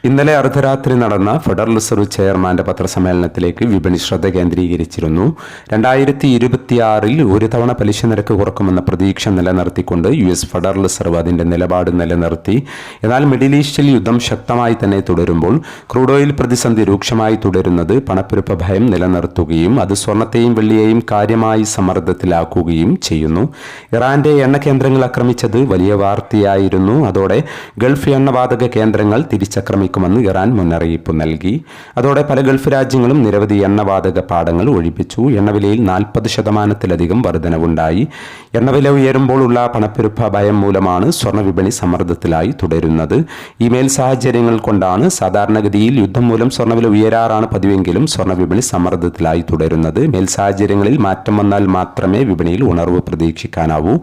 ഇന്നലെ അർദ്ധരാത്രി നടന്ന ഫെഡറൽ റിസർവ് ചെയർമാന്റെ പത്രസമ്മേളനത്തിലേക്ക് വിപണി ശ്രദ്ധ കേന്ദ്രീകരിച്ചിരുന്നു. 2026 ഒരു തവണ പലിശ നിരക്ക് കുറക്കുമെന്ന പ്രതീക്ഷ നിലനിർത്തിക്കൊണ്ട് US ഫെഡറൽ റിസർവ് അതിന്റെ നിലപാട് നിലനിർത്തി. എന്നാൽ മിഡിൽ ഈസ്റ്റിൽ യുദ്ധം ശക്തമായി തന്നെ തുടരുമ്പോൾ ക്രൂഡ് ഓയിൽ പ്രതിസന്ധി രൂക്ഷമായി തുടരുന്നത് പണപ്പെരുപ്പ ഭയം നിലനിർത്തുകയും അത് സ്വർണത്തെയും വെള്ളിയെയും കാര്യമായി സമ്മർദ്ദത്തിലാക്കുകയും ചെയ്യുന്നു. ഇറാന്റെ എണ്ണ കേന്ദ്രങ്ങൾ ആക്രമിച്ചത് വലിയ വാർത്തയായിരുന്നു. അതോടെ ഗൾഫ് എണ്ണവാതക കേന്ദ്രങ്ങൾ തിരിച്ചാക്രമിക്കുമെന്ന് ഇറാൻ മുന്നറിയിപ്പ് നൽകി. അതോടെ പല ഗൾഫ് രാജ്യങ്ങളും നിരവധി എണ്ണവാതക പാടങ്ങൾ ഒഴിപ്പിച്ചു. എണ്ണവിലയിൽ 40% വർധനവുണ്ടായി. എണ്ണവില ഉയരുമ്പോൾ ഉള്ള പണപ്പെരുപ്പ ഭയം മൂലമാണ് സ്വർണ്ണ വിപണി സമ്മർദ്ദത്തിലായി തുടരുന്നത്. ഈ മേൽ സാഹചര്യങ്ങൾ കൊണ്ടാണ് സാധാരണഗതിയിൽ യുദ്ധം മൂലം സ്വർണ്ണവില ഉയരാറാണ് പതിവെങ്കിലും സ്വർണ്ണ വിപണി സമ്മർദ്ദത്തിലായി തുടരുന്നത്. മേൽ സാഹചര്യങ്ങളിൽ മാറ്റം വന്നാൽ മാത്രമേ വിപണിയിൽ ഉണർവ് പ്രതീക്ഷിക്കാനാവൂ.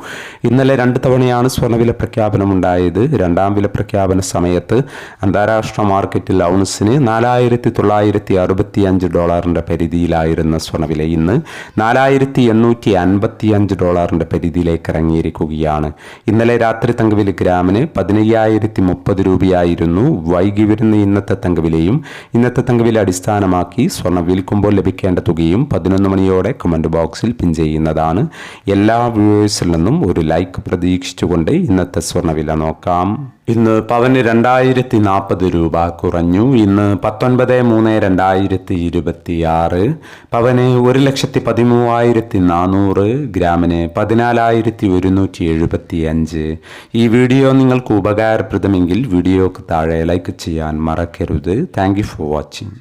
ഇന്നലെ 2 തവണയാണ് സ്വർണ്ണവില പ്രഖ്യാപനമുണ്ടായത്. രണ്ടാം വില പ്രഖ്യാപന സമയത്ത് അന്താരാഷ്ട്ര മാർക്കറ്റിൽ ഔൺസിന് $4,965 പരിധിയിലായിരുന്ന സ്വർണ്ണവില ഇന്ന് $4,855 പരിധിയിലേക്ക് ഇറങ്ങിയിരിക്കുകയാണ്. ഇന്നലെ രാത്രി തങ്കവില ഗ്രാമിന് 15,030 രൂപയായിരുന്നു. വൈകി വരുന്ന ഇന്നത്തെ തങ്കവിലയും ഇന്നത്തെ തങ്കവില അടിസ്ഥാനമാക്കി സ്വർണ്ണം വിൽക്കുമ്പോൾ ലഭിക്കേണ്ട തുകയും 11 മണിയോടെ കമന്റ് ബോക്സിൽ പിൻ ചെയ്യുന്നതാണ്. എല്ലാ വ്യൂവേഴ്സിൽ നിന്നും ഒരു ലൈക്ക് പ്രതീക്ഷിച്ചുകൊണ്ട് ഇന്നത്തെ സ്വർണ്ണവില നോക്കാം. ഇന്ന് പവന് 2040 രൂപ കുറഞ്ഞു. ഇന്ന് 19/3/2026 പവന് 1,13,400, ഗ്രാമിന് 14,175. ഈ വീഡിയോ നിങ്ങൾക്ക് ഉപകാരപ്രദമെങ്കിൽ വീഡിയോക്ക് താഴെ ലൈക്ക് ചെയ്യാൻ മറക്കരുത്. Thank you for watching.